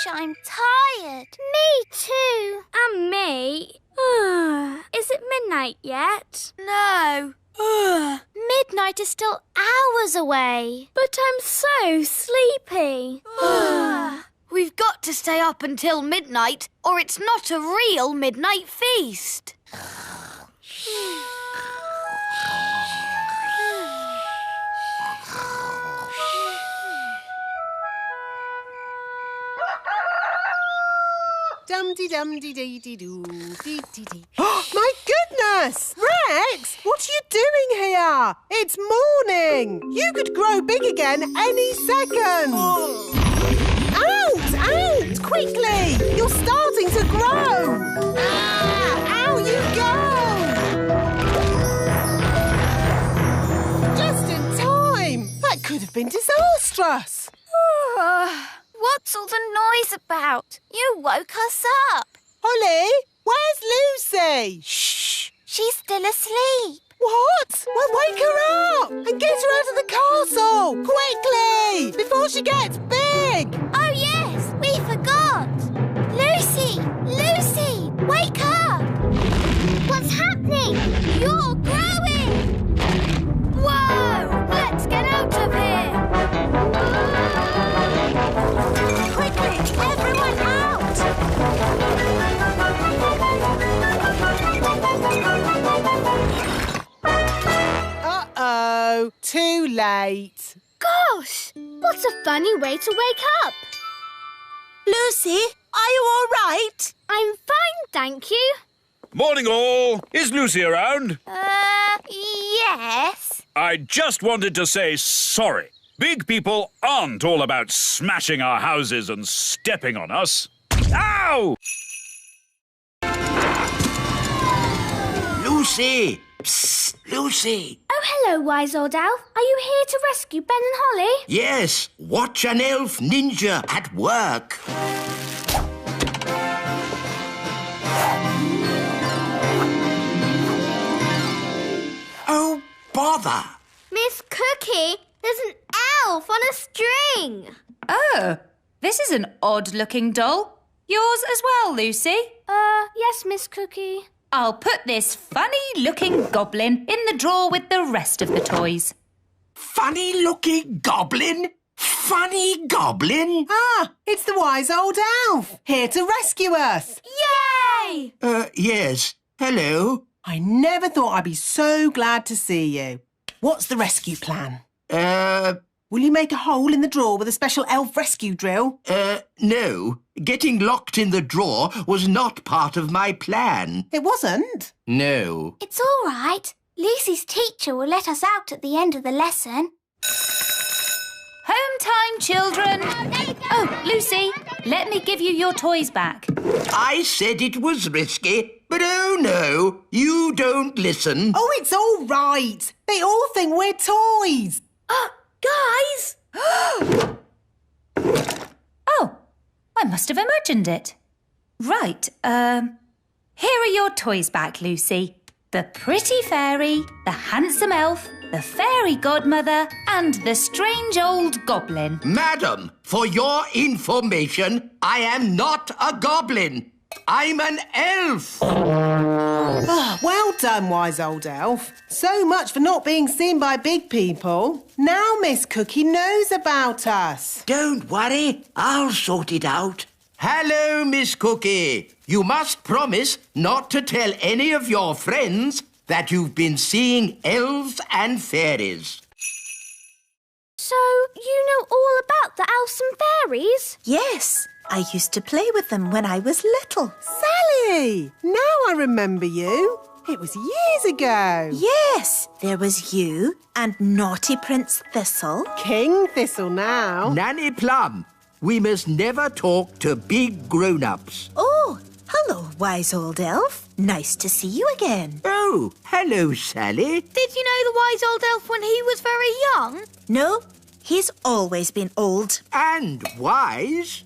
Gosh, I'm tired. Me too. And me. Is it midnight yet? No. Midnight is still hours away. But I'm so sleepy. We've got to stay up until midnight, or it's not a real midnight feast. Dum-dee-dum-dee-dee-dee-doo, My goodness! Rex, what are you doing here? It's morning. You could grow big again any second. Out! Out! Quickly! You're starting to grow. Out you go! Just in time. That could have been disastrous. What's all the noise about? You woke us up. Holly, where's Lucy? Shh! She's still asleep. What? Well, wake her up and get her out of the castle! Quickly! Before she gets big! Oh, yes! We forgot! Lucy! Lucy! Wake up! What's happening? You're growing! Whoa! Let's get out of here! Quickly! Everyone out! Uh-oh, too late. Gosh, what a funny way to wake up. Lucy, are you all right? I'm fine, thank you. Morning, all. Is Lucy around? Yes. I just wanted to say sorry. Big people aren't all about smashing our houses and stepping on us. Ow! Lucy! Psst, Lucy! Oh, hello, wise old elf. Are you here to rescue Ben and Holly? Yes, watch an elf ninja at work. Oh, bother! Miss Cookie, there's an elf on a string. Oh, this is an odd-looking doll. Yours as well, Lucy? Yes, Miss Cookie. I'll put this funny-looking goblin in the drawer with the rest of the toys. Funny-looking goblin? Funny goblin? Ah, it's the wise old elf, here to rescue us. Yay! Yes. Hello. I never thought I'd be so glad to see you. What's the rescue plan? Will you make a hole in the drawer with a special elf rescue drill? No. Getting locked in the drawer was not part of my plan. It wasn't. No. It's all right. Lucy's teacher will let us out at the end of the lesson. Home time, children. Oh, Lucy, let me give you your toys back. I said it was risky, but oh no, you don't listen. Oh, it's all right. They all think we're toys. Guys! Oh, I must have imagined it. Right, here are your toys back, Lucy. The pretty fairy, the handsome elf, the fairy godmother, and the strange old goblin. Madam, for your information, I am not a goblin. I'm an elf. Well done, wise old elf. So much for not being seen by big people. Now Miss Cookie knows about us. Don't worry, I'll sort it out. Hello, Miss Cookie. You must promise not to tell any of your friends that you've been seeing elves and fairies. So, you know all about the elves and fairies? Yes, I used to play with them when I was little. Sally! Now I remember you. It was years ago. Yes, there was you and Naughty Prince Thistle. King Thistle now. Nanny Plum, we must never talk to big grown-ups. Oh, hello, wise old elf. Nice to see you again. Oh, hello, Sally. Did you know the wise old elf when he was very young? No, he's always been old. And wise.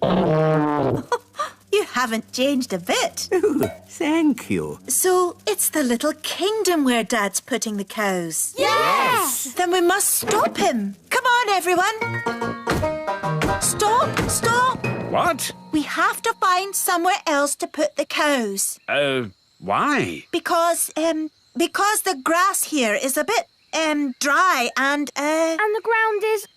You haven't changed a bit. Oh, thank you. So it's the little kingdom where Dad's putting the cows. Yes! Then we must stop him. Come on, everyone. Stop, stop. What? We have to find somewhere else to put the cows. Why? Because the grass here is a bit, dry and And the ground is,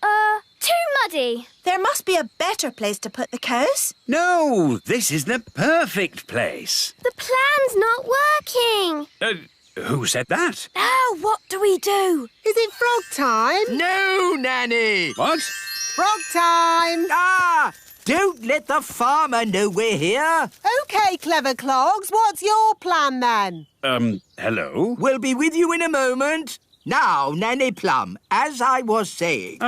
too muddy. there must be a better place to put the cows. No, this is the perfect place. The plan's not working. Who said that? Now what do we do? Is it frog time? No, Nanny! What? Frog time! Ah! Don't let the farmer know we're here. OK, clever clogs, what's your plan then? Hello? We'll be with you in a moment. Now, Nanny Plum, as I was saying...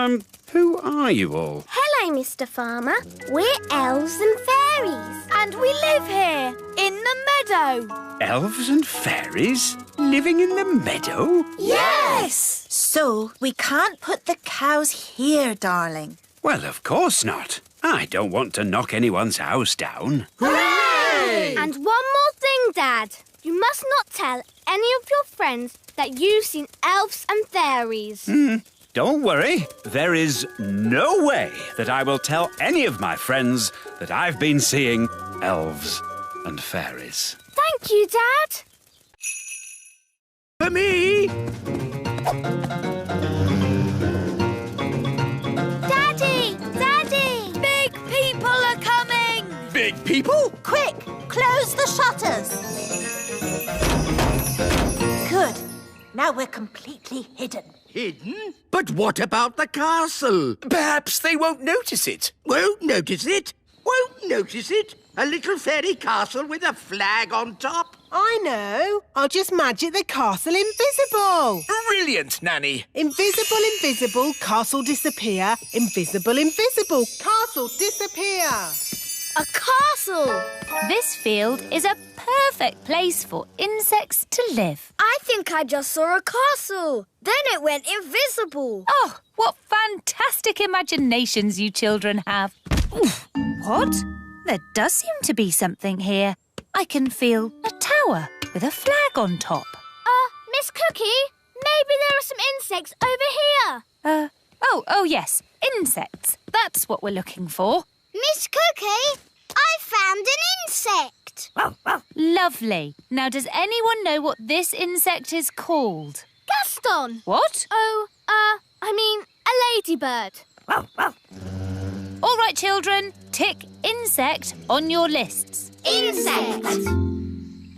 Who are you all? Hello, Mr. Farmer. We're elves and fairies. And we live here, in the meadow. Elves and fairies living in the meadow? Yes! So we can't put the cows here, darling. Well, of course not. I don't want to knock anyone's house down. Hooray! And one more thing, Dad. You must not tell any of your friends that you've seen elves and fairies. Don't worry. There is no way that I will tell any of my friends that I've been seeing elves and fairies. Thank you, Dad. For me? Daddy! Daddy! Big people are coming! Big people? Quick, close the shutters. Good. Now we're completely hidden. Hidden? But what about the castle? Perhaps they won't notice it. Won't notice it? Won't notice it? A little fairy castle with a flag on top? I know. I'll just magic the castle invisible. Brilliant, Nanny. Invisible, invisible, castle disappear. Invisible, invisible, castle disappear. A castle! This field is a perfect place for insects to live. I think I just saw a castle. Then it went invisible. Oh, what fantastic imaginations you children have. Oof, what? There does seem to be something here. I can feel a tower with a flag on top. Miss Cookie, maybe there are some insects over here. Oh yes, insects. That's what we're looking for. Miss Cookie, I found an insect. Lovely. Now, does anyone know what this insect is called? Gaston. What? Oh, I mean, a ladybird. All right, children, tick insect on your lists. Insect.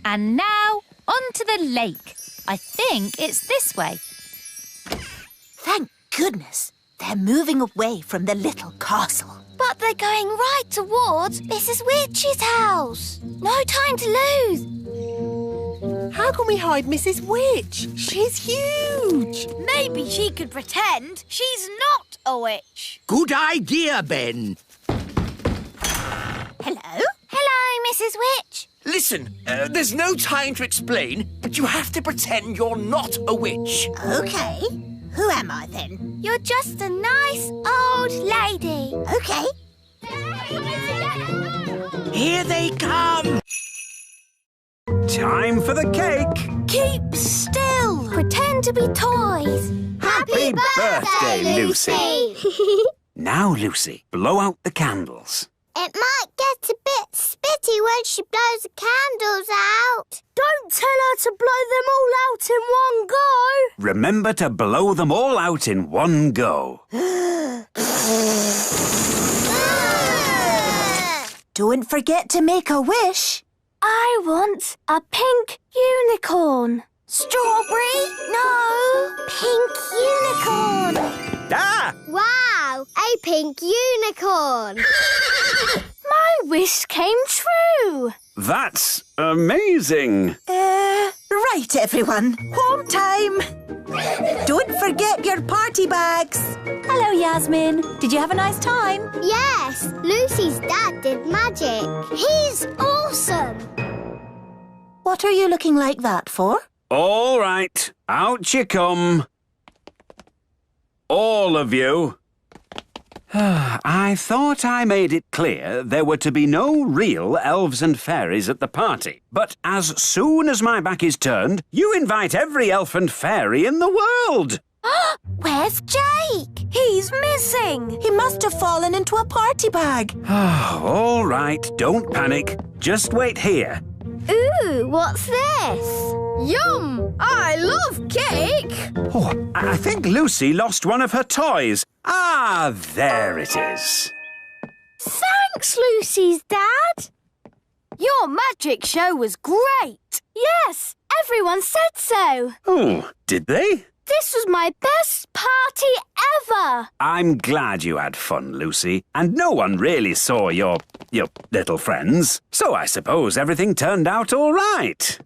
And now, on to the lake. I think it's this way. Thank goodness. They're moving away from the little castle. But they're going right towards Mrs. Witch's house. No time to lose. How can we hide Mrs. Witch? She's huge. Maybe she could pretend she's not a witch. Good idea, Ben. Hello? Hello, Mrs. Witch. Listen, there's no time to explain, but you have to pretend you're not a witch. OK. Who am I then? You're just a nice old lady. OK. Here they come. Time for the cake. Keep still. Pretend to be toys. Happy birthday, Lucy. Now, Lucy, blow out the candles. It might get a bit spitty when she blows the candles out. Don't tell her to blow them all out in one go. Remember to blow them all out in one go. Don't forget to make a wish. I want a pink unicorn. Strawberry? No. Pink unicorn. Ah! Wow, a pink unicorn. My wish came true. That's amazing. Right, everyone. Home time. Don't forget your party bags. Hello, Yasmin. Did you have a nice time? Yes, Lucy's dad did magic. He's awesome. What are you looking like that for? All right, out you come. All of you. I thought I made it clear there were to be no real elves and fairies at the party. But as soon as my back is turned, you invite every elf and fairy in the world. Where's Jake? He's missing. He must have fallen into a party bag. All right, don't panic. Just wait here. Ooh, what's this? Yum! I love cake! Oh, I think Lucy lost one of her toys. Ah, there it is. Thanks, Lucy's dad. Your magic show was great! Yes, everyone said so. Oh, did they? This was my best party ever. I'm glad you had fun, Lucy. And no one really saw your little friends. So I suppose everything turned out all right.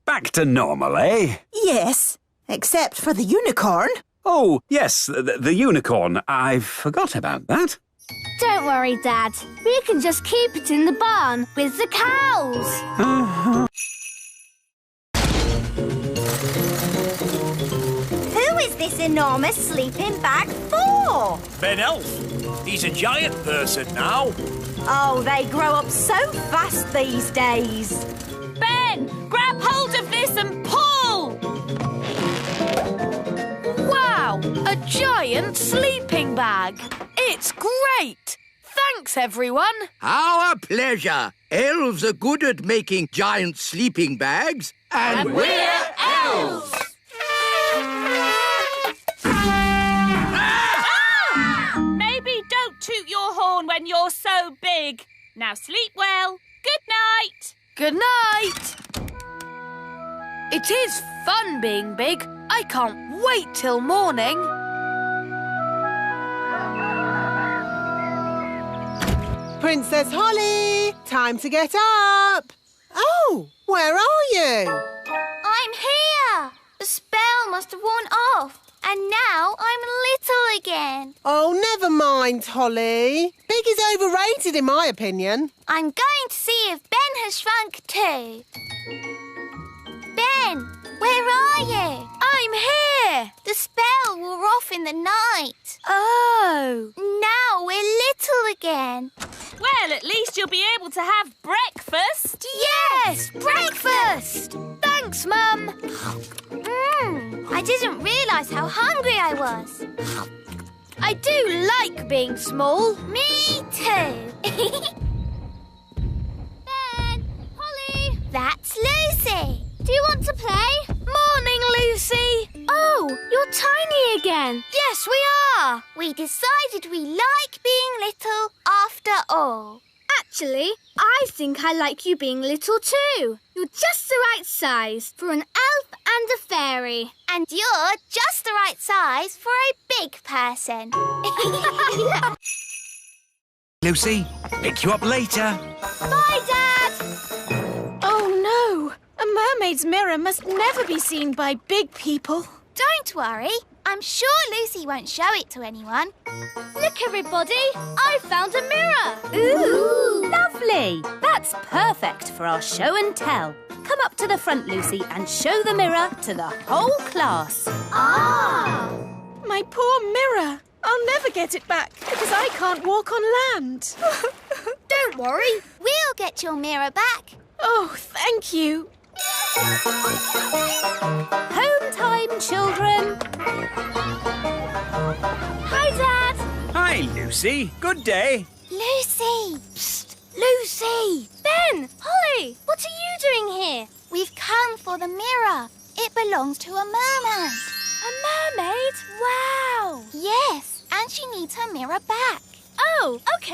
Back to normal, eh? Yes, except for the unicorn. Oh, yes, the unicorn. I forgot about that. Don't worry, Dad. We can just keep it in the barn with the cows. Who is this enormous sleeping bag for? Ben Elf. He's a giant person now. Oh, they grow up so fast these days. Ben, grab hold of this and pull! Wow! A giant sleeping bag! It's great! Thanks, everyone! Our pleasure. Elves are good at making giant sleeping bags. And we're elves! Maybe don't toot your horn when you're so big. Now sleep well. Good night. Good night! It is fun being big. I can't wait till morning. Princess Holly, time to get up. Oh, where are you? I'm here. The spell must have worn off, and now I'm little again. Oh, never mind, Holly. Big is overrated in my opinion. I'm going to see if Ben has shrunk too. Ben, where are you? I'm here! The spell wore off in the night. Oh! Now we're little again. Well, at least you'll be able to have breakfast. Yes! Breakfast! Thanks, Mum! I didn't realise how hungry I was. I do like being small. Me too. Ben, Holly, that's Lucy. Do you want to play? Morning, Lucy! Oh, you're tiny again. Yes, we are! We decided we like being little after all. Actually, I think I like you being little too. You're just the right size for an elf and a fairy. And you're just the right size for a big person. Lucy, pick you up later. Bye, Dad. Oh, no! A mermaid's mirror must never be seen by big people. Don't worry. I'm sure Lucy won't show it to anyone. Look, everybody. I found a mirror. Ooh, lovely. That's perfect for our show and tell. Come up to the front, Lucy, and show the mirror to the whole class. Ah! My poor mirror. I'll never get it back because I can't walk on land. Don't worry. We'll get your mirror back. Oh, thank you. Home time, children. Hi, Dad. Hi, Lucy. Good day. Lucy. Psst. Lucy. Ben. Holly. What are you doing here? We've come for the mirror. It belongs to a mermaid. A mermaid? Wow. Yes, and she needs her mirror back. Oh, OK.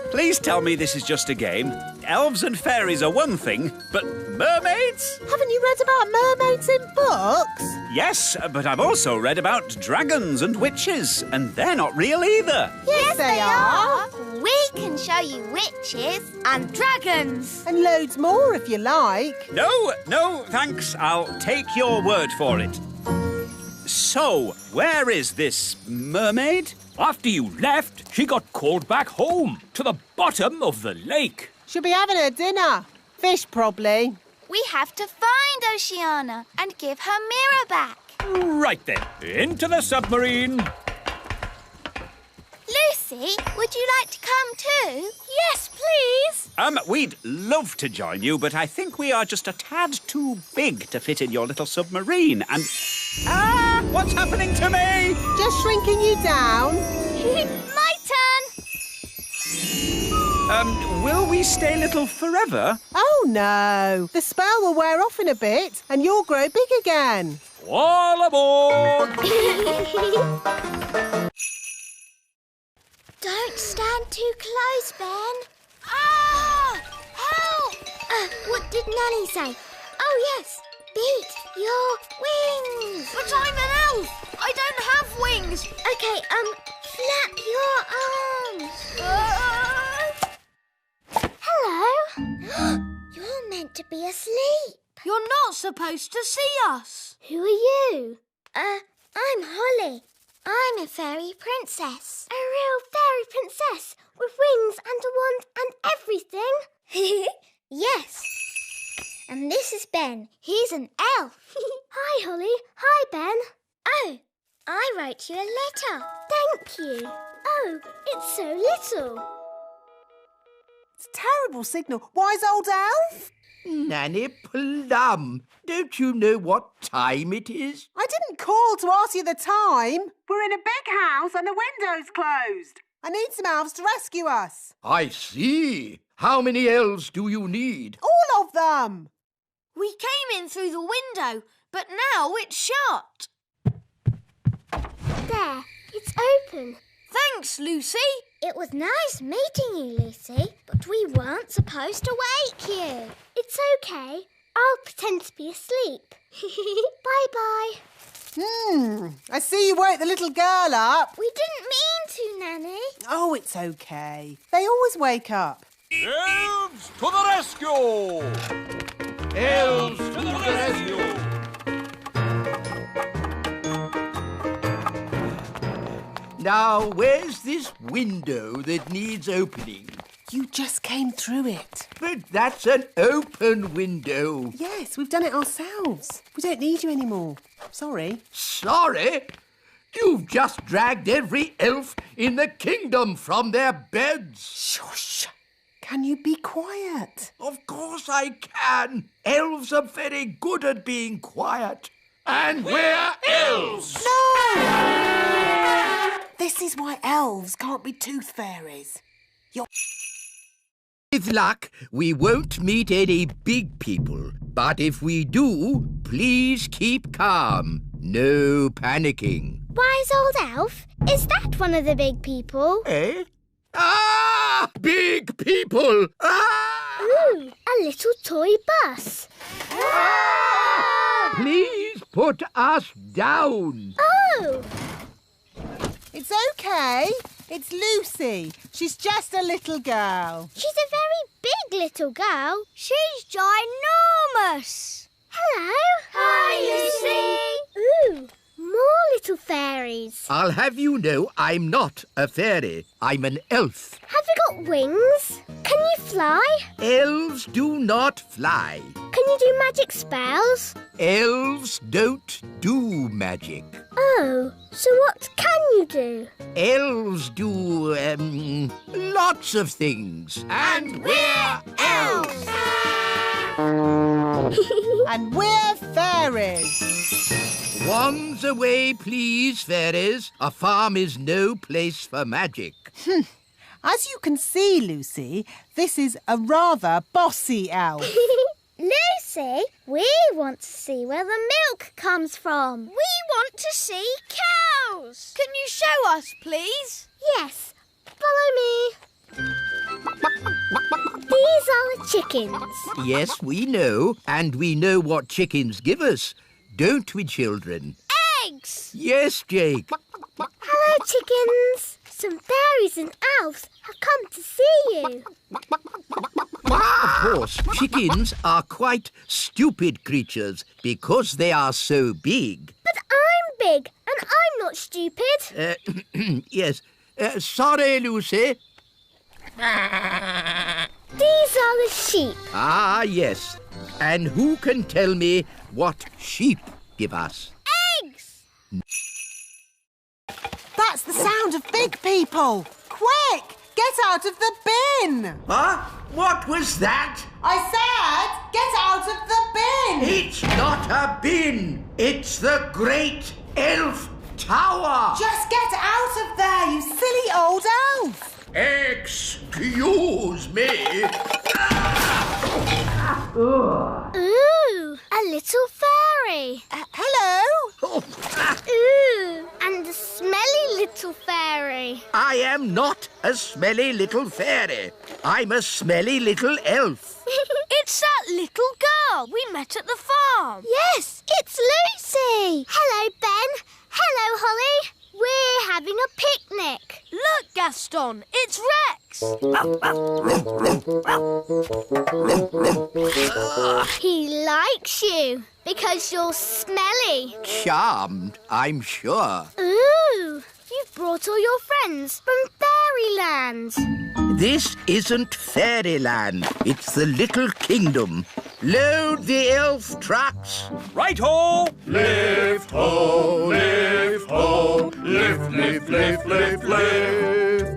Please tell me this is just a game. Elves and fairies are one thing, but mermaids? Haven't you read about mermaids in books? Yes, but I've also read about dragons and witches, and they're not real either. Yes, they are. We can show you witches. And dragons. And loads more if you like. No, thanks. I'll take your word for it. So, where is this mermaid? After you left, she got called back home to the bottom of the lake. She'll be having her dinner. Fish, probably. We have to find Oceana and give her mirror back. Right then, into the submarine. Lucy, would you like to come too? Yes, please. We'd love to join you, but I think we are just a tad too big to fit in your little submarine, and... What's happening to me? Just shrinking you down. My turn! Will we stay little forever? Oh, no. The spell will wear off in a bit and you'll grow big again. All aboard! Don't stand too close, Ben. Ah! Help! What did Nanny say? Oh, yes. Beat your wings. But I'm an elf. I don't have wings. Okay, flap your arms. Hello. You're meant to be asleep. You're not supposed to see us. Who are you? I'm Holly. I'm a fairy princess. A real fairy princess with wings and a wand and everything. Yes. And this is Ben. He's an elf. Hi, Holly. Hi, Ben. Oh, I wrote you a letter. Thank you. Oh, it's so little. It's a terrible signal. Wise old elf? Nanny Plum, don't you know what time it is? I didn't call to ask you the time. We're in a big house and the window's closed. I need some elves to rescue us. I see. How many elves do you need? All of them. We came in through the window, but now it's shut. There, it's open. Thanks, Lucy. It was nice meeting you, Lucy, but we weren't supposed to wake you. It's okay. I'll pretend to be asleep. Bye-bye. I see you woke the little girl up. We didn't mean to, Nanny. Oh, it's okay. They always wake up. Elves to the rescue! Elves to the rescue! Now, where's this window that needs opening? You just came through it. But that's an open window. Yes, we've done it ourselves. We don't need you anymore. Sorry. Sorry? You've just dragged every elf in the kingdom from their beds. Shush. Can you be quiet? Of course I can. Elves are very good at being quiet. And we're elves! No! This is why elves can't be tooth fairies. With luck, we won't meet any big people. But if we do, please keep calm. No panicking. Wise old elf, is that one of the big people? Eh? Ah! Big people! Ah! Ooh, a little toy bus. Ah! Please put us down. Oh! It's okay. It's Lucy. She's just a little girl. She's a very big little girl. She's ginormous. Hello. Hi, Lucy. Ooh, more little fairies. I'll have you know I'm not a fairy. I'm an elf. Have you got wings? Can you fly? Elves do not fly. Can you do magic spells? Elves don't do magic. Oh, so what can you do? Elves do, lots of things. And we're elves! And we're fairies. Wands away, please, fairies. A farm is no place for magic. As you can see, Lucy, this is a rather bossy elf. Lucy, we want to see where the milk comes from. We want to see cows. Can you show us, please? Yes, follow me. These are the chickens. Yes, we know. And we know what chickens give us. Don't we, children? Eggs. Yes, Jake. Hello, chickens. Some fairies and elves have come to see you. Of course, chickens are quite stupid creatures because they are so big. But I'm big and I'm not stupid. Yes. Sorry, Lucy. These are the sheep. Ah, yes. And who can tell me what sheep give us? Eggs. That's the sound of big people. Quick, get out of the bin. Huh? What was that? I said, get out of the bin. It's not a bin. It's the great elf tower! Just get out of there, you silly old elf! Excuse me. Ooh, a little fairy. Hello? Ooh, and a smelly little fairy. I am not a smelly little fairy. I'm a smelly little elf. It's that little girl we met at the farm. Yes, it's Lucy. Hello, Ben. Hello, Holly. We're having a picnic. Look, Gaston, it's Rex. He likes you because you're smelly. Charmed, I'm sure. Ooh, you've brought all your friends from Fairyland. This isn't fairyland. It's the little kingdom. Load the elf trucks. Right-ho! Lift ho, lift ho, lift, lift, lift, lift, lift.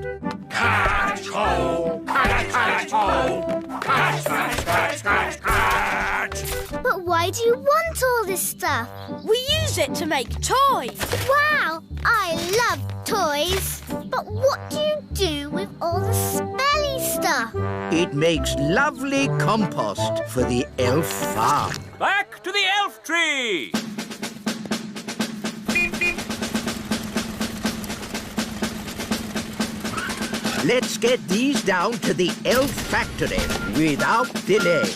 Catch ho, catch, catch ho, catch, catch, catch, catch, catch. But why do you want all this stuff? We use it to make toys. Wow, I love toys. But what do you do with all the smelly stuff? It makes lovely compost for the elf farm. Back to the elf tree! Let's get these down to the elf factory without delay.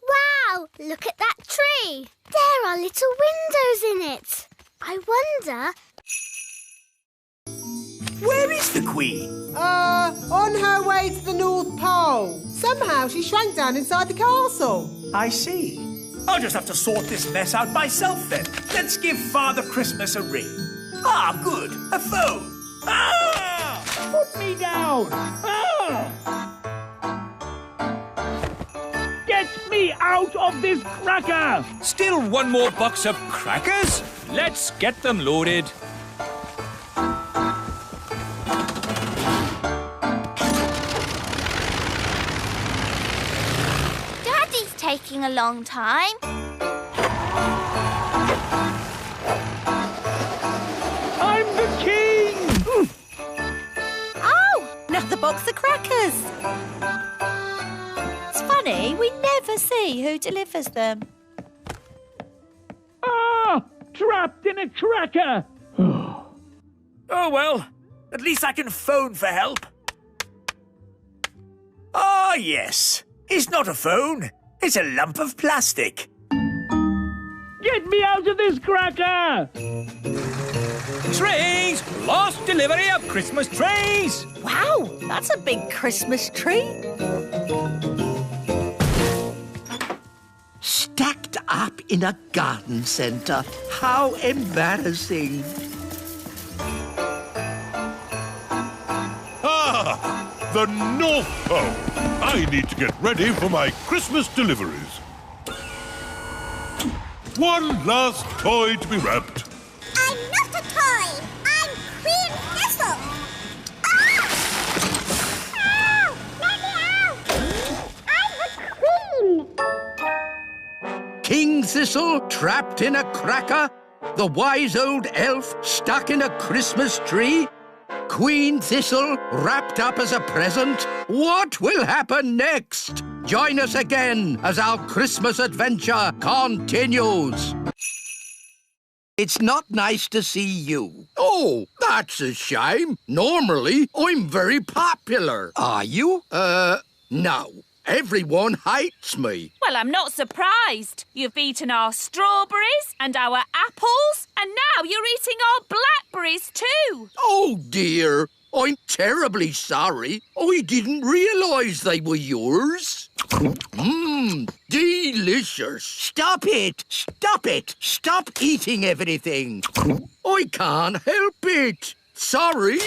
Wow, look at that tree. There are little windows in it. I wonder... Where is the Queen? On her way to the North Pole. Somehow she shrank down inside the castle. I see. I'll just have to sort this mess out myself then. Let's give Father Christmas a ring. Ah, good. A phone. Ah! Put me down. Ah! Get me out of this cracker! Still one more box of crackers? Let's get them loaded. Daddy's taking a long time. I'm the king! Oh, another box of crackers. It's funny, we never see who delivers them. Ah! Trapped in a cracker! Oh, well, at least I can phone for help. Ah, yes. It's not a phone. It's a lump of plastic. Get me out of this cracker! Trees! Last delivery of Christmas trees! Wow, that's a big Christmas tree. Stacked up in a garden centre. How embarrassing. Ah, the North Pole. I need to get ready for my Christmas deliveries. One last toy to be wrapped. I'm not a toy. I'm Queen Thistle. Ah! Ow! Let me out! I'm the Queen. King Thistle trapped in a cracker? The wise old elf stuck in a Christmas tree? Queen Thistle wrapped up as a present? What will happen next? Join us again as our Christmas adventure continues. It's not nice to see you. Oh, that's a shame. Normally, I'm very popular. Are you? No. Everyone hates me. Well, I'm not surprised. You've eaten our strawberries and our apples, and now you're eating our blackberries too. Oh, dear. I'm terribly sorry. I didn't realise they were yours. Mmm, delicious. Stop it. Stop it. Stop eating everything. I can't help it. Sorry.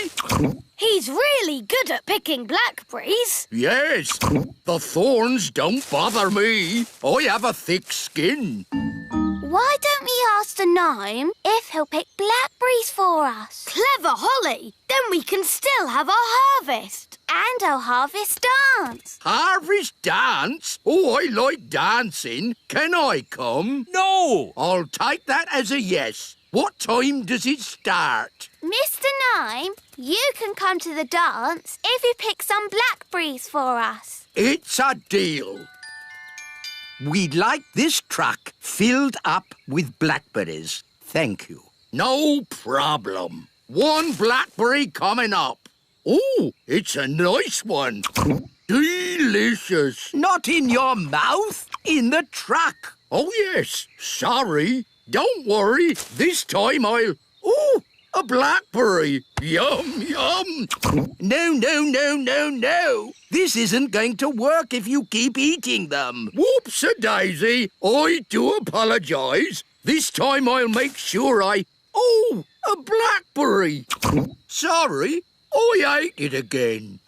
He's really good at picking blackberries. Yes, the thorns don't bother me. I have a thick skin. Why don't we ask the gnome if he'll pick blackberries for us? Clever Holly. Then we can still have our harvest. And our harvest dance. Harvest dance? Oh, I like dancing. Can I come? No! I'll take that as a yes. What time does it start? Mr. Nime, you can come to the dance if you pick some blackberries for us. It's a deal. We'd like this truck filled up with blackberries. Thank you. No problem. 1 blackberry coming up. Oh, it's a nice one. Delicious. Not in your mouth, in the truck. Oh, yes. Sorry. Don't worry. This time I'll... Oh, a blackberry. Yum, yum. No. This isn't going to work if you keep eating them. Whoops-a-daisy. I do apologise. This time I'll make sure I... Oh, a blackberry. Sorry, I ate it again.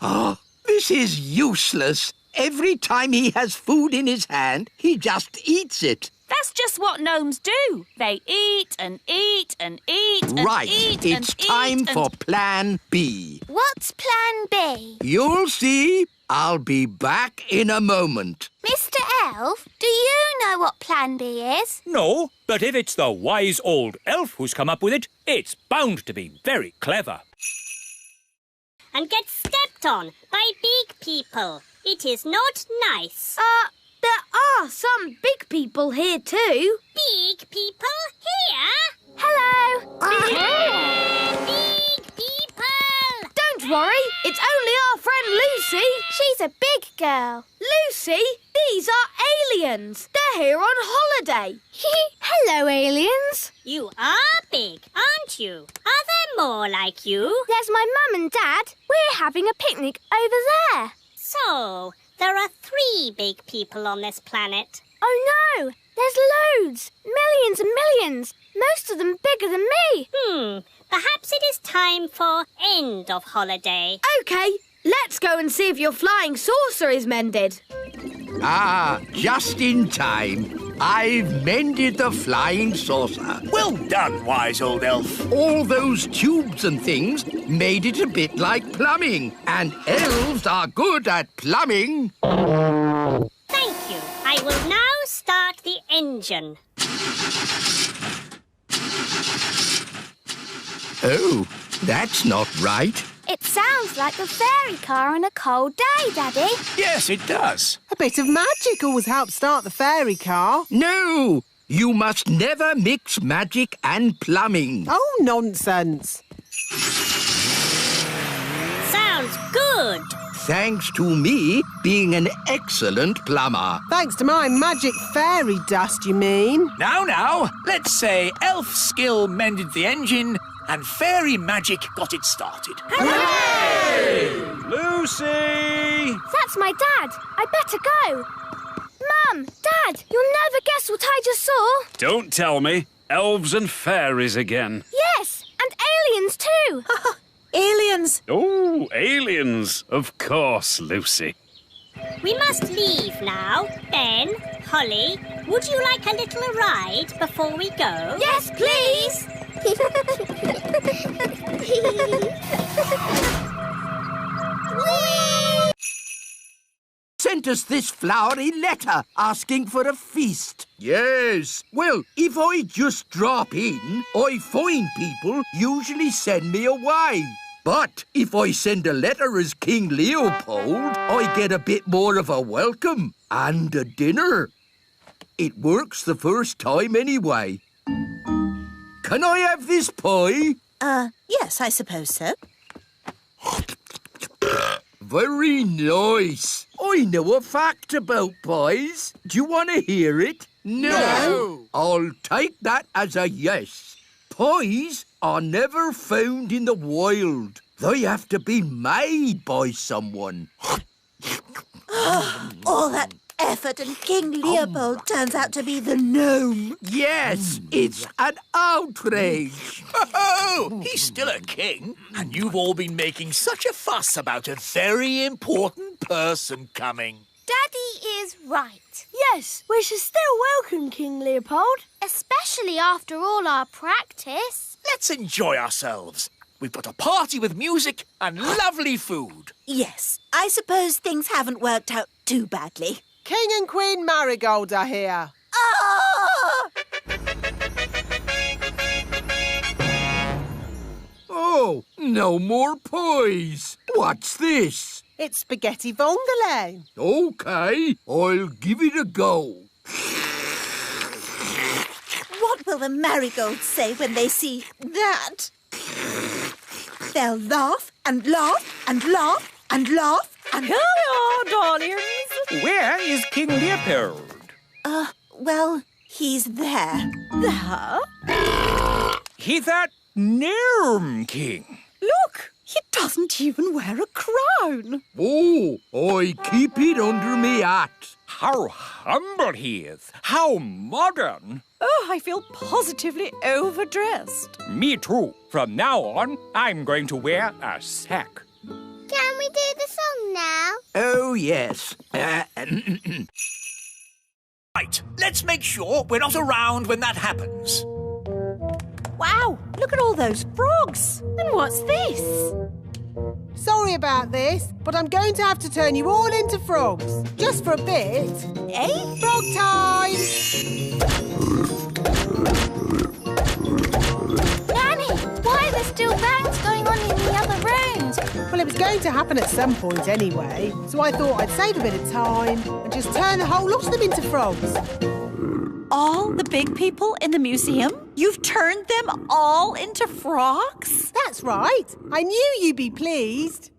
This is useless. Every time he has food in his hand, he just eats it. That's just what gnomes do. They eat and eat and eat and Right, eat it's time for Plan B. What's Plan B? You'll see. I'll be back in a moment. Mr. Elf, do you know what Plan B is? No, but if it's the wise old elf who's come up with it, it's bound to be very clever. And get stepped on by big people. It is not nice. There are some big people here too. Big people here? Hello. Big people! Don't worry, it's only our friend Lucy. She's a big girl. Lucy, these are aliens. They're here on holiday. Hello, aliens. You are big, aren't you? Are there more like you? There's my mum and dad. We're having a picnic over there. So, there are 3 big people on this planet. Oh, no. There's loads. Millions and millions. Most of them bigger than me. Perhaps it is time for end of holiday. OK, let's go and see if your flying saucer is mended. Just in time. I've mended the flying saucer. Well done, wise old elf. All those tubes and things made it a bit like plumbing. And elves are good at plumbing. Thank you. I will now start the engine. Oh, that's not right. It sounds like a fairy car on a cold day, Daddy. Yes, it does. A bit of magic always helps start the fairy car. No, you must never mix magic and plumbing. Oh, nonsense. Sounds good. Thanks to me being an excellent plumber. Thanks to my magic fairy dust, you mean? Now, let's say elf skill mended the engine and fairy magic got it started. Hooray! Lucy! That's my dad. I better go. Mum, Dad, you'll never guess what I just saw. Don't tell me. Elves and fairies again. Yes, and aliens too. Aliens! Oh, aliens. Of course, Lucy. We must leave now. Ben, Holly, would you like a little ride before we go? Yes, please. Sent us this flowery letter asking for a feast. Yes. Well, if I just drop in, I find people usually send me away. But if I send a letter as King Leopold, I get a bit more of a welcome and a dinner. It works the first time anyway. Can I have this pie? Yes, I suppose so. Very nice. I know a fact about pies. Do you want to hear it? No. I'll take that as a yes. Pies are never found in the wild. They have to be made by someone. All that effort and King Leopold turns out to be the gnome. Yes, it's an outrage. Oh, he's still a king, and you've all been making such a fuss about a very important person coming. Daddy is right. Yes, we should still welcome King Leopold. Especially after all our practice. Let's enjoy ourselves. We've got a party with music and lovely food. Yes, I suppose things haven't worked out too badly. King and Queen Marigold are here. Ah! Oh, no more pies. What's this? It's spaghetti vongole. OK, I'll give it a go. What will the marigolds say when they see that? They'll laugh and laugh and laugh and laugh and... Hello, darlings. Where is King Leopold? Well, he's there. There? He's that gnome king. Look, he doesn't even wear a crown. Oh, I keep it under me hat. How humble he is. How modern. Oh, I feel positively overdressed. Me too. From now on, I'm going to wear a sack. Can we do the song now? Oh, yes. Right, let's make sure we're not around when that happens. Wow, look at all those frogs. And what's this? Sorry about this, but I'm going to have to turn you all into frogs. Just for a bit. Eh? Frog time! Nanny, why are there still bangs going on in the other rooms? Well, it was going to happen at some point anyway, so I thought I'd save a bit of time and just turn the whole lot of them into frogs. All the big people in the museum? You've turned them all into frogs? That's right. I knew you'd be pleased.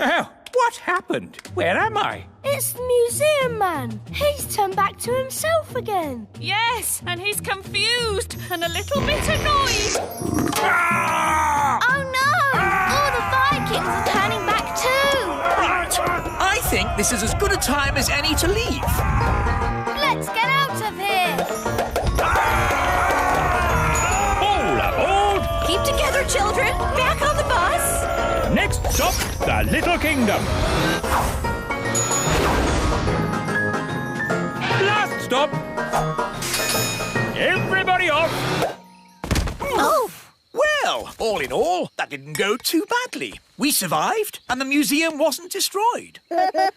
Oh, what happened? Where am I? It's the museum man. He's turned back to himself again. Yes, and he's confused and a little bit annoyed. Ah! Oh no! All the Vikings are turning back too. Right. I think this is as good a time as any to leave. Let's get out of here. All aboard! Keep together, children. Back on the bus. Next stop, the Little Kingdom. Last stop. Everybody off. Oh! Well, all in all, that didn't go too badly. We survived, and the museum wasn't destroyed. Good as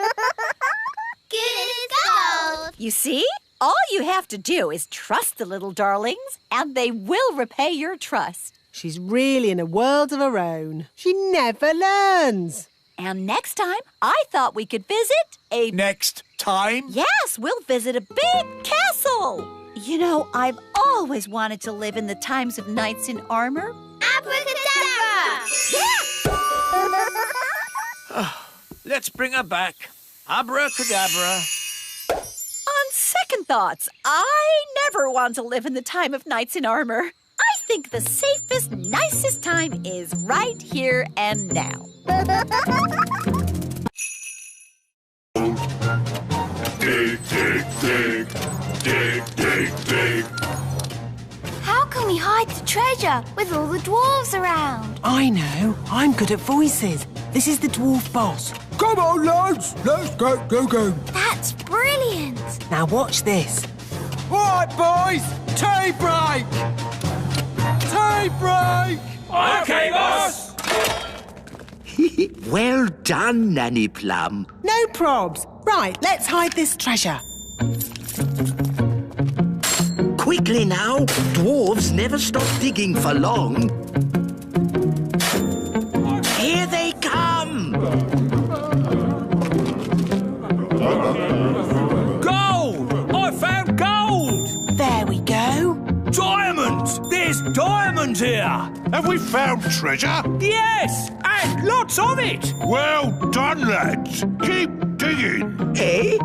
gold. You see? All you have to do is trust the little darlings, and they will repay your trust. She's really in a world of her own. She never learns. And next time, I thought we could visit a... Next time? Yes, we'll visit a big castle. You know, I've always wanted to live in the times of knights in armor. Abracadabra! Let's bring her back. Abracadabra. On second thoughts, I never want to live in the time of knights in armor. I think the safest, nicest time is right here and now. Dig, dig, dig. Dig, dig, dig. How can we hide the treasure with all the dwarves around? I know. I'm good at voices. This is the dwarf boss. Come on, lads. Let's go. That's brilliant. Now watch this. All right, boys. Tea break. Tea break. OK, boss. Well done, Nanny Plum. No probs. Right, let's hide this treasure. Quickly now. Dwarves never stop digging for long. Here they come. Gold! I found gold! There we go. Diamonds! There's diamonds here! Have we found treasure? Yes! And lots of it! Well done, lads. Keep digging. Eh?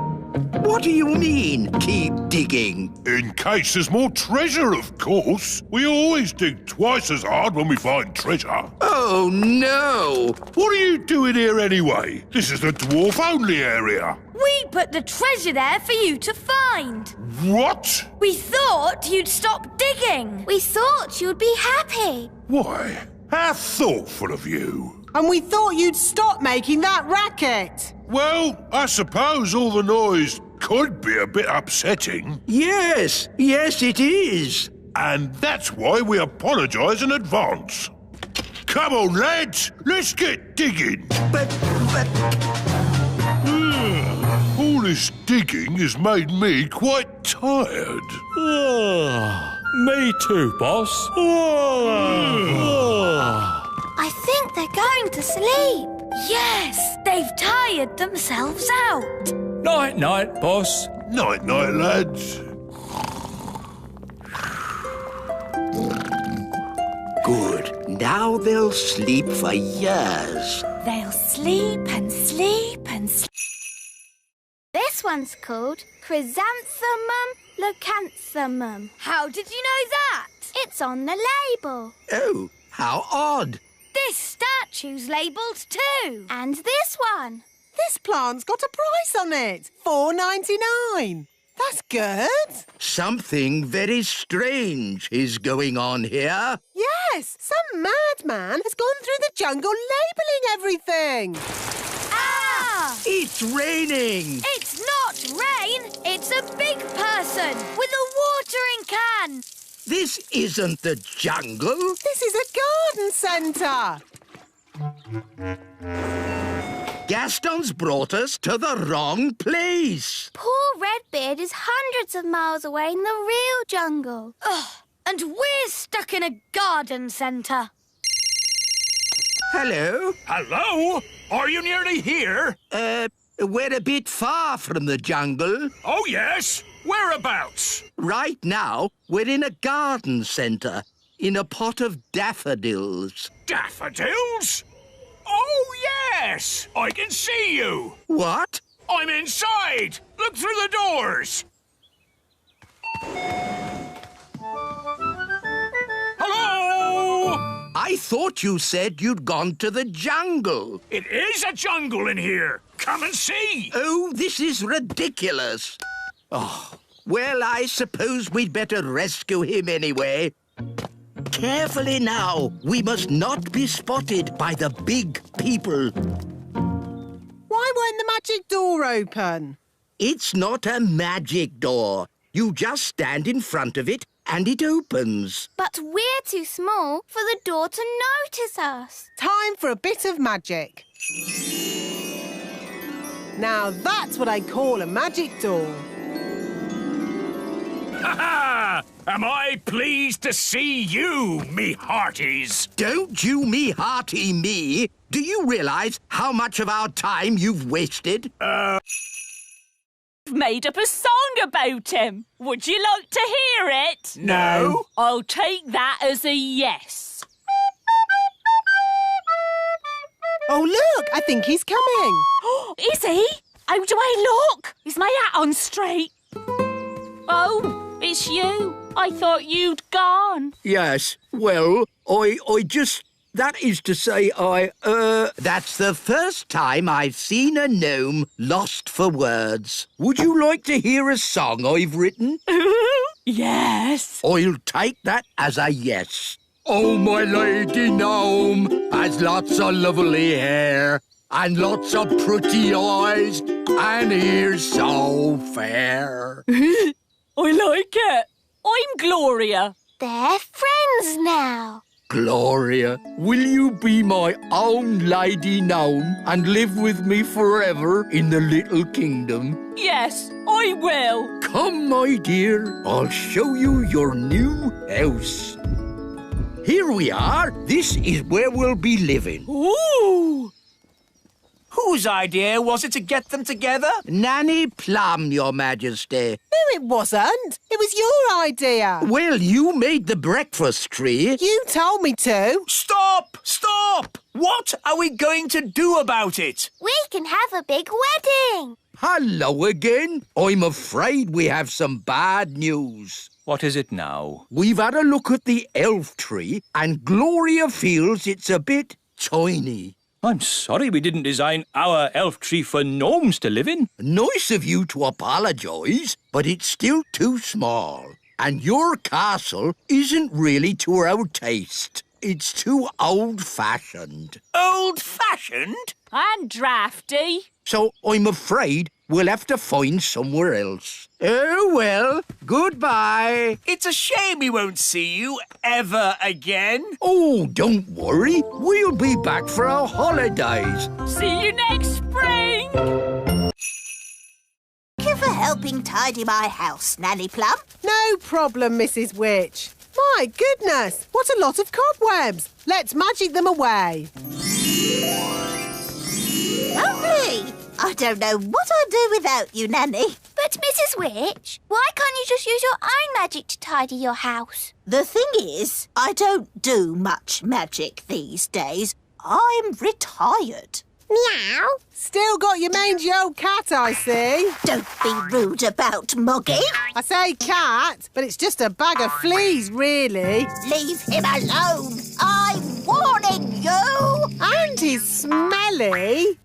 What do you mean, keep digging? In case there's more treasure, of course. We always dig twice as hard when we find treasure. Oh, no. What are you doing here anyway? This is the dwarf-only area. We put the treasure there for you to find. What? We thought you'd stop digging. We thought you'd be happy. Why? How thoughtful of you. And we thought you'd stop making that racket. Well, I suppose all the noise could be a bit upsetting. Yes, it is. And that's why we apologise in advance. Come on, lads, let's get digging. But... All this digging has made me quite tired. Me too, boss. I think they're going to sleep. Yes, they've tired themselves out. Night-night, boss. Night-night, lads. Good. Now they'll sleep for years. They'll sleep and sleep and sleep. This one's called Chrysanthemum leucanthemum. How did you know that? It's on the label. Oh, how odd. This statue's labelled too. And this one. This plant's got a price on it. $4.99. That's good. Something very strange is going on here. Yes, some madman has gone through the jungle labelling everything. Ah! It's raining. It's not rain. It's a big person with a watering can. This isn't the jungle. This is a garden centre. Gaston's brought us to the wrong place. Poor Redbeard is hundreds of miles away in the real jungle. Ugh, and we're stuck in a garden centre. Hello? Hello? Are you nearly here? We're a bit far from the jungle. Oh, yes. Whereabouts? Right now, we're in a garden centre, in a pot of daffodils. Daffodils? Oh, yes! I can see you. What? I'm inside. Look through the doors. Hello? I thought you said you'd gone to the jungle. It is a jungle in here. Come and see. Oh, this is ridiculous. Oh, well, I suppose we'd better rescue him anyway. Carefully now. We must not be spotted by the big people. Why won't the magic door open? It's not a magic door. You just stand in front of it and it opens. But we're too small for the door to notice us. Time for a bit of magic. Now that's what I call a magic door. Ha-ha! Am I pleased to see you, me hearties? Don't you me hearty me. Do you realise how much of our time you've wasted? I've made up a song about him. Would you like to hear it? No. I'll take that as a yes. Oh, look, I think he's coming. Is he? How do I look? Is my hat on straight? Oh, it's you. I thought you'd gone. Yes, well, I just... That is to say, That's the first time I've seen a gnome lost for words. Would you like to hear a song I've written? Yes. I'll take that as a yes. Oh, my lady gnome has lots of lovely hair and lots of pretty eyes and ears so fair. I like it. I'm Gloria. They're friends now. Gloria, will you be my own lady gnome and live with me forever in the little kingdom? Yes, I will. Come, my dear, I'll show you your new house. Here we are. This is where we'll be living. Ooh! Whose idea was it to get them together? Nanny Plum, Your Majesty. No, it wasn't. It was your idea. Well, you made the breakfast tree. You told me to. Stop! Stop! What are we going to do about it? We can have a big wedding. Hello again. I'm afraid we have some bad news. What is it now? We've had a look at the elf tree and Gloria feels it's a bit tiny. I'm sorry we didn't design our elf tree for gnomes to live in. Nice of you to apologise, but it's still too small. And your castle isn't really to our taste. It's too old-fashioned. Old-fashioned? And drafty. So I'm afraid we'll have to find somewhere else. Oh, well, goodbye. It's a shame we won't see you ever again. Oh, don't worry. We'll be back for our holidays. See you next spring. Thank you for helping tidy my house, Nanny Plum. No problem, Mrs. Witch. My goodness, what a lot of cobwebs. Let's magic them away. Lovely. I don't know what I'd do without you, Nanny. But, Mrs. Witch, why can't you just use your own magic to tidy your house? The thing is, I don't do much magic these days. I'm retired. Meow. Still got your mangy old cat, I see. Don't be rude about Moggy. I say cat, but it's just a bag of fleas, really. Leave him alone. I'm warning you. And he's smelly.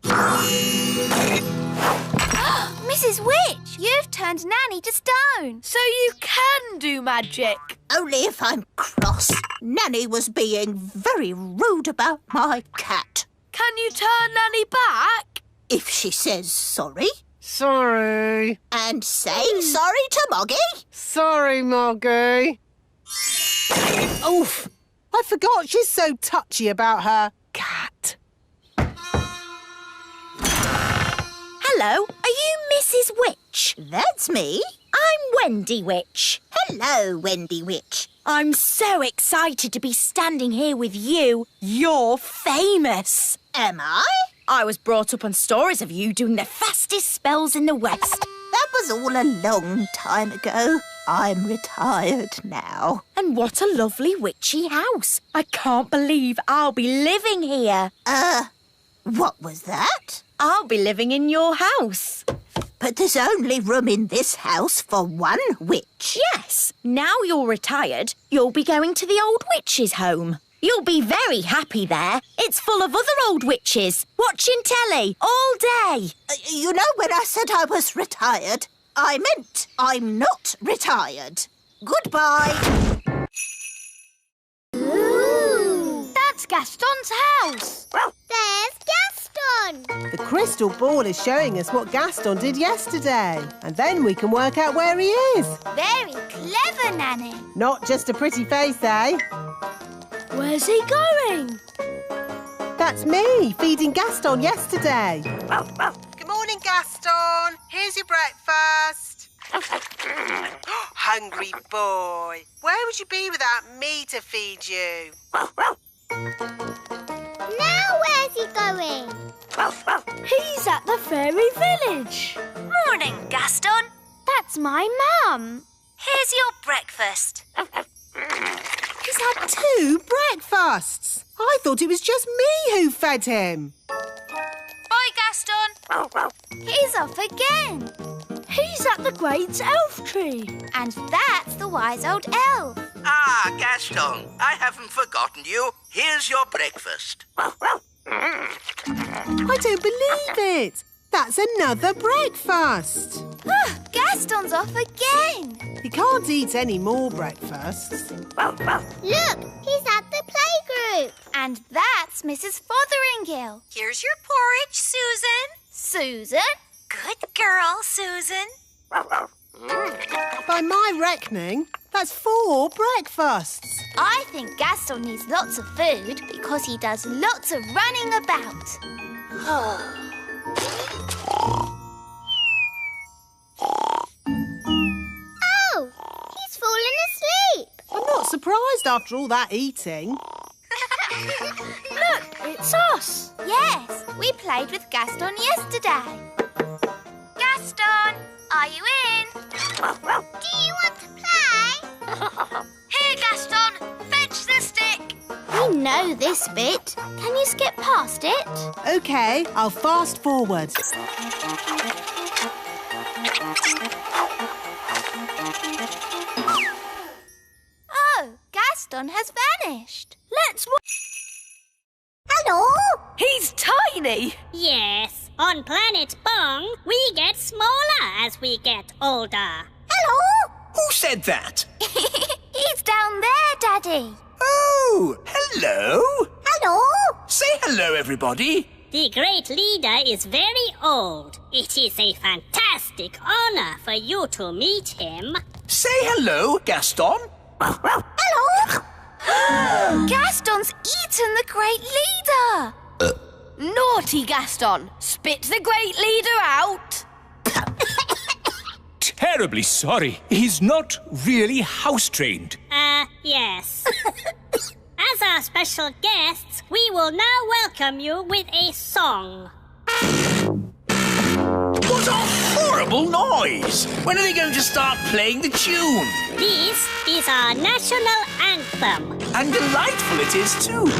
Mrs. Witch, you've turned Nanny to stone. So you can do magic. Only if I'm cross. Nanny was being very rude about my cat. Can you turn Nanny back? If she says sorry. Sorry. And say sorry to Moggy. Sorry, Moggy. Oof. I forgot she's so touchy about her cat. Hello, are you Mrs. Witch? That's me. I'm Wendy Witch. Hello, Wendy Witch. I'm so excited to be standing here with you. You're famous. Am I? I was brought up on stories of you doing the fastest spells in the West. That was all a long time ago. I'm retired now. And what a lovely witchy house. I can't believe I'll be living here. What was that? I'll be living in your house. But there's only room in this house for one witch. Yes. Now you're retired, you'll be going to the old witch's home. You'll be very happy there. It's full of other old witches, watching telly all day. You know, when I said I was retired, I meant I'm not retired. Goodbye. Ooh, that's Gaston's house. There's Gaston. The crystal ball is showing us what Gaston did yesterday. And then we can work out where he is. Very clever, Nanny. Not just a pretty face, eh? Where's he going? That's me, feeding Gaston yesterday. Good morning, Gaston. Here's your breakfast. Hungry boy. Where would you be without me to feed you? Now where's he going? He's at the fairy village. Morning, Gaston. That's my mum. Here's your breakfast. He's had 2 breakfasts. I thought it was just me who fed him. Bye, Gaston. He's off again. He's at the great elf tree. And that's the wise old elf. Ah, Gaston, I haven't forgotten you. Here's your breakfast. I don't believe it. That's another breakfast. Gaston's off again. He can't eat any more breakfasts. Look, he's at the playgroup. And that's Mrs. Fotheringill. Here's your porridge, Susan. Susan? Good girl, Susan. By my reckoning, that's 4 breakfasts. I think Gaston needs lots of food because he does lots of running about. Oh, he's fallen asleep. I'm not surprised after all that eating. Look, it's us. Yes, we played with Gaston yesterday. Gaston, are you in? Do you want to play? Here, Gaston, fetch the stick. We know this bit. Can you skip past it? OK, I'll fast forward. Oh, Gaston has vanished. Let's Hello? He's tiny. Yes, on Planet Bong, we get smaller as we get older. Hello? Who said that? He's down there, Daddy. Oh, hello. Hello? Say hello, everybody. the great leader is very old. It is a fantastic honor for you to meet him. Say hello, Gaston. Hello! Gaston's eaten the great leader! Naughty Gaston! Spit the great leader out! Terribly sorry. He's not really house-trained. Yes. As our special guests, we will now welcome you with a song. What a horrible noise! When are they going to start playing the tune? This is our national anthem. And delightful it is too.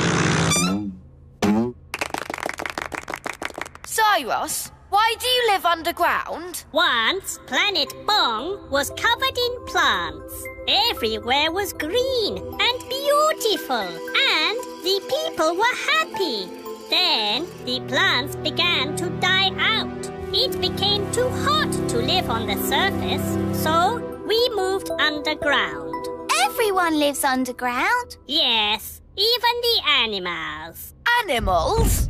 Cyrus, why do you live underground? Once, Planet Bong was covered in plants. Everywhere was green and beautiful, and the people were happy. Then the plants began to die out. It became too hot to live on the surface, so we moved underground. Everyone lives underground. Yes, even the animals. Animals?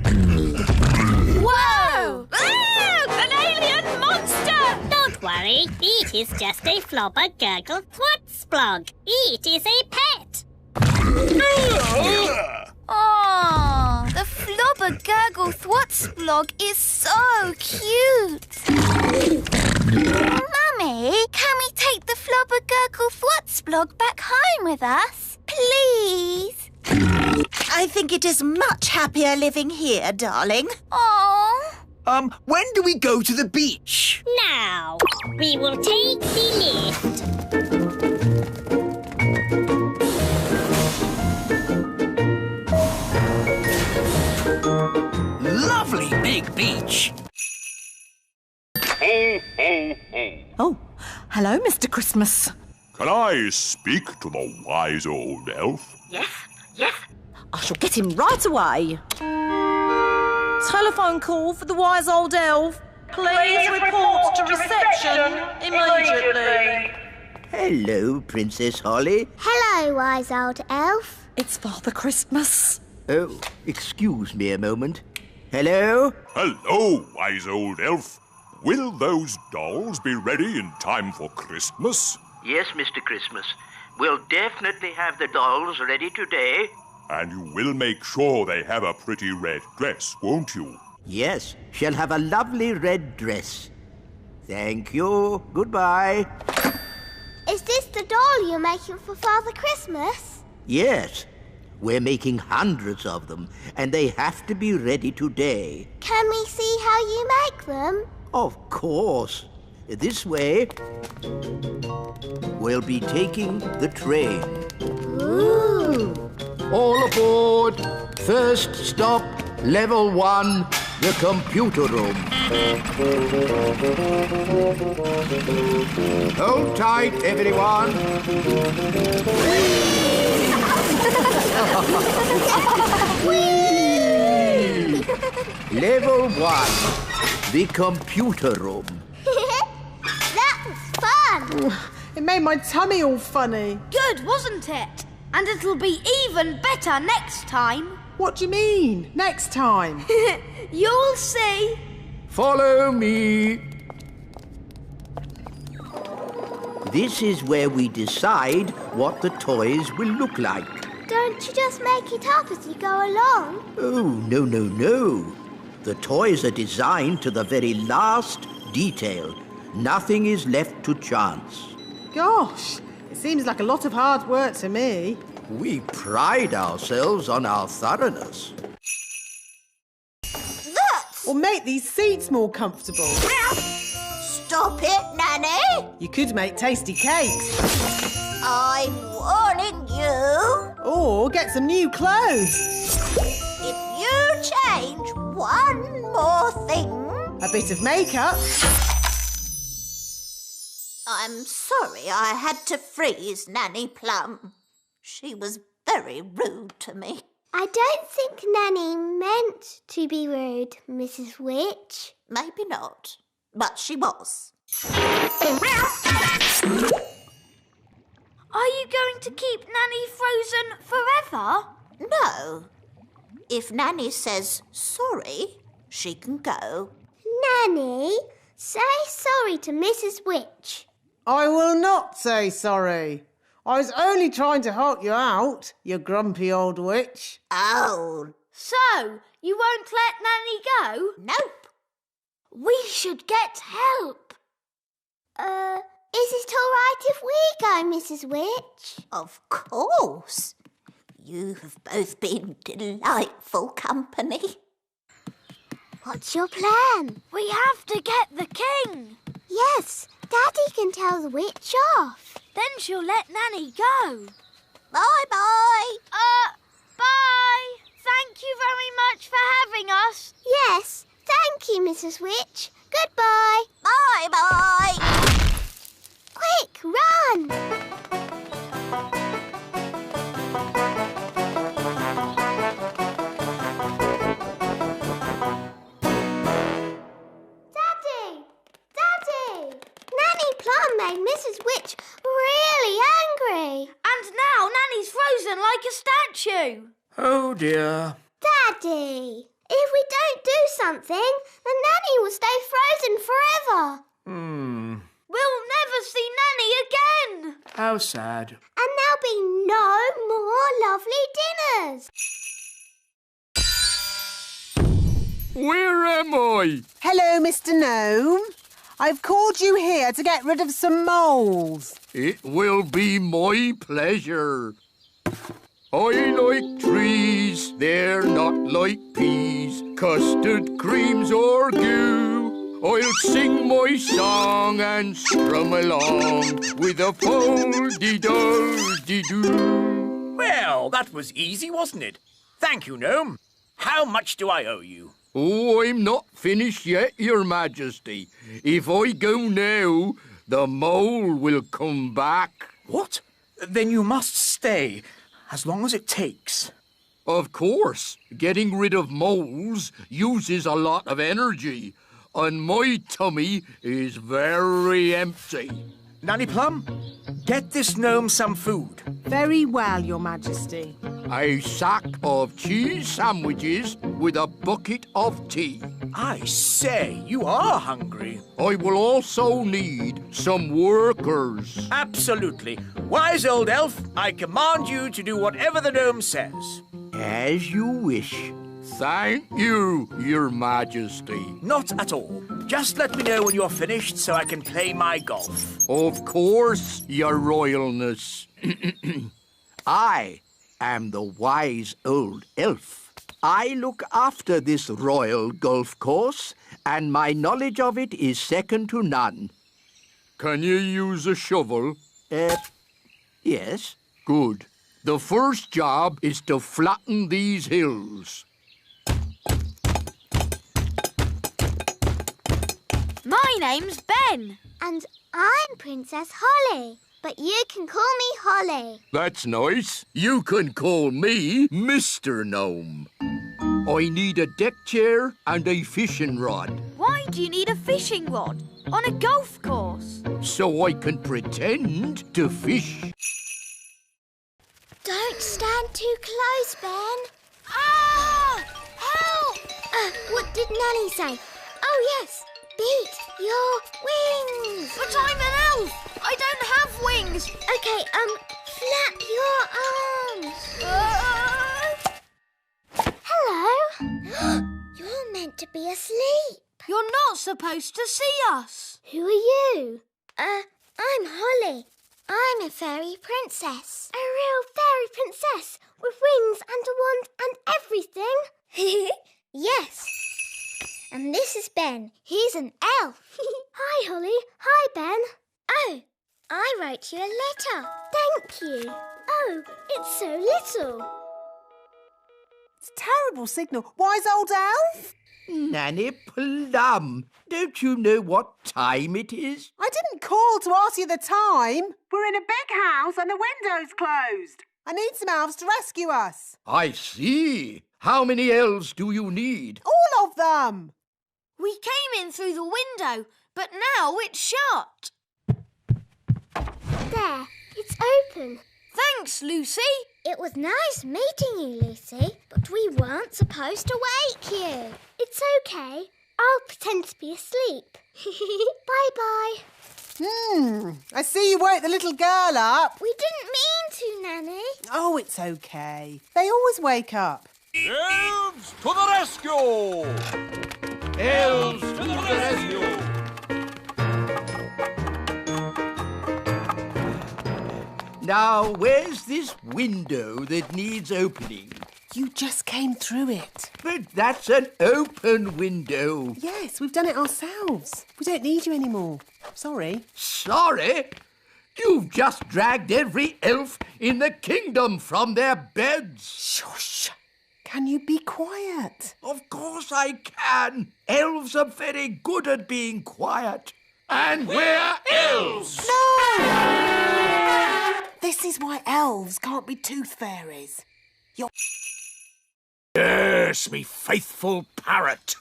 Whoa! An alien monster! Don't worry, it is just a flobber gurgle thwutsplog. It is a pet. Oh, the flobber gurgle thwutsplog is so cute. Mummy, can we take the flobber gurgle thwutsplog back home with us? Please? I think it is much happier living here, darling. Oh. When do we go to the beach? Now, we will take the lift. Lovely big beach. Ho, ho, ho. Oh, hello, Mr. Christmas. Can I speak to the wise old elf? Yes. I shall get him right away. Telephone call for the wise old elf. Please report to reception immediately. Hello, Princess Holly. Hello, wise old elf. It's Father Christmas. Oh, excuse me a moment. Hello? Hello, wise old elf. Will those dolls be ready in time for Christmas? Yes, Mr. Christmas. We'll definitely have the dolls ready today. And you will make sure they have a pretty red dress, won't you? Yes, she'll have a lovely red dress. Thank you. Goodbye. Is this the doll you're making for Father Christmas? Yes, we're making hundreds of them, and they have to be ready today. Can we see how you make them? Of course. This way, we'll be taking the train. Ooh. All aboard. First stop, level 1, the computer room. Hold tight, everyone. Level 1, the computer room. That was fun. It made my tummy all funny. Good, wasn't it? And it'll be even better next time. What do you mean, next time? You'll see. Follow me. This is where we decide what the toys will look like. Don't you just make it up as you go along? Oh, no. The toys are designed to the very last detail. Nothing is left to chance. Gosh, it seems like a lot of hard work to me. We pride ourselves on our thoroughness. Or make these seats more comfortable. Stop it, Nanny! You could make tasty cakes. I'm warning you. Or get some new clothes. If you change one more thing... A bit of makeup. I'm sorry I had to freeze Nanny Plum. She was very rude to me. I don't think Nanny meant to be rude, Mrs. Witch. Maybe not, but she was. Are you going to keep Nanny frozen forever? No. If Nanny says sorry, she can go. Nanny, say sorry to Mrs. Witch. I will not say sorry. I was only trying to help you out, you grumpy old witch. Oh. So, you won't let Nanny go? Nope. We should get help. Is it all right if we go, Mrs. Witch? Of course. You have both been delightful company. What's your plan? We have to get the king. Yes, Daddy can tell the witch off. Then she'll let Nanny go. Bye-bye. Bye. Thank you very much for having us. Yes, thank you, Mrs. Witch. Goodbye. Bye-bye. Quick, run! Daddy! Daddy! Nanny Plum made Mrs. Witch really angry. And now Nanny's frozen like a statue. Oh, dear. Daddy, if we don't do something, then Nanny will stay frozen forever. We'll never see Nanny again. How sad. And there'll be no more lovely dinners. Where am I? Hello, Mr. Gnome. I've called you here to get rid of some moles. It will be my pleasure. I like trees, they're not like peas, custard creams or goo. I'll sing my song and strum along with a fol-de-dol-de-doo. Well, that was easy, wasn't it? Thank you, Gnome. How much do I owe you? Oh, I'm not finished yet, Your Majesty. If I go now, the mole will come back. What? Then you must stay, as long as it takes. Of course. Getting rid of moles uses a lot of energy, and my tummy is very empty. Nanny Plum, get this gnome some food. Very well, Your Majesty. A sack of cheese sandwiches with a bucket of tea. I say, you are hungry. I will also need some workers. Absolutely. Wise old elf, I command you to do whatever the gnome says. As you wish. Thank you, Your Majesty. Not at all. Just let me know when you're finished so I can play my golf. Of course, Your Royalness. I am the wise old elf. I look after this royal golf course, and my knowledge of it is second to none. Can you use a shovel? Yes. Good. The first job is to flatten these hills. My name's Ben. And I'm Princess Holly, but you can call me Holly. That's nice. You can call me Mr. Gnome. I need a deck chair and a fishing rod. Why do you need a fishing rod on a golf course? So I can pretend to fish. Don't stand too close, Ben. Ah! Help! What did Nanny say? Oh, yes. Beat your wings. But I'm an elf. I don't have wings. Okay, flap your arms. Hello. You're meant to be asleep. You're not supposed to see us. Who are you? I'm Holly. I'm a fairy princess. A real fairy princess with wings and a wand and everything. Yes. And this is Ben. He's an elf. Hi, Holly. Hi, Ben. Oh, I wrote you a letter. Thank you. Oh, it's so little. It's a terrible signal. Wise old elf? Nanny Plum, don't you know what time it is? I didn't call to ask you the time. We're in a big house and the window's closed. I need some elves to rescue us. I see. How many elves do you need? All of them. We came in through the window, but now it's shut. There, it's open. Thanks, Lucy. It was nice meeting you, Lucy, but we weren't supposed to wake you. It's okay. I'll pretend to be asleep. Bye-bye. I see you woke the little girl up. We didn't mean to, Nanny. Oh, it's okay. They always wake up. Elves to the rescue! Elves to the rescue! Now, where's this window that needs opening? You just came through it. But that's an open window. Yes, we've done it ourselves. We don't need you anymore. Sorry. Sorry? You've just dragged every elf in the kingdom from their beds. Shush. Can you be quiet? Of course I can. Elves are very good at being quiet. And we're elves! No! This is why elves can't be tooth fairies. You're... Yes, me faithful parrot.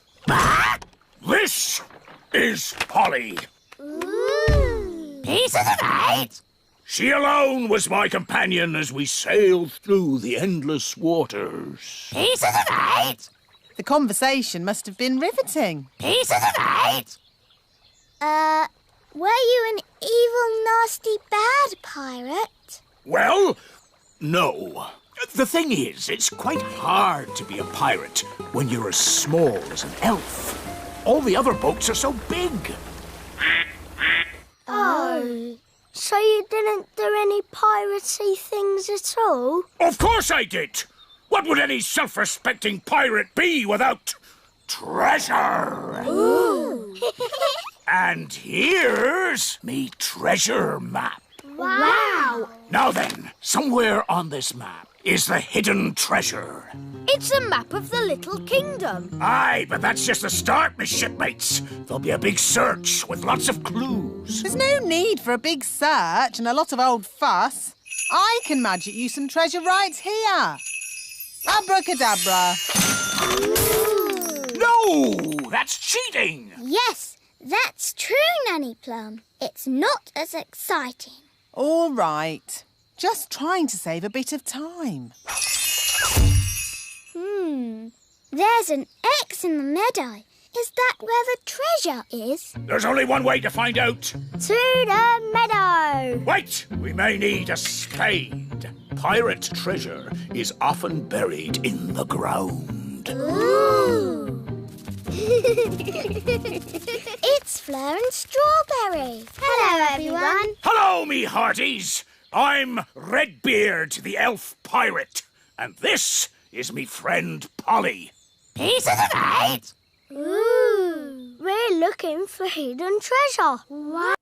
This is Polly. Peace of fate. She alone was my companion as we sailed through the endless waters. Peace of fate. The conversation must have been riveting. Peace of fate. Were you an evil, nasty, bad pirate? Well, no. The thing is, it's quite hard to be a pirate when you're as small as an elf. All the other boats are so big. Oh. So you didn't do any piratey things at all? Of course I did. What would any self-respecting pirate be without treasure? Ooh. And here's me treasure map. Wow. Now then, somewhere on this map is the hidden treasure. It's a map of the little kingdom. Aye, but that's just the start, me shipmates. There'll be a big search with lots of clues. There's no need for a big search and a lot of old fuss. I can magic you some treasure right here. Abracadabra. No, that's cheating. Yes, that's true, Nanny Plum. It's not as exciting. All right. Just trying to save a bit of time. There's an X in the meadow. Is that where the treasure is? There's only one way to find out. To the meadow. Wait, we may need a spade. Pirate treasure is often buried in the ground. Ooh. It's Fleur and Strawberry. Hello, everyone. Hello, me hearties. I'm Redbeard, the elf pirate. And this is me friend Polly. Peace of fate. Ooh. We're looking for hidden treasure. Wow.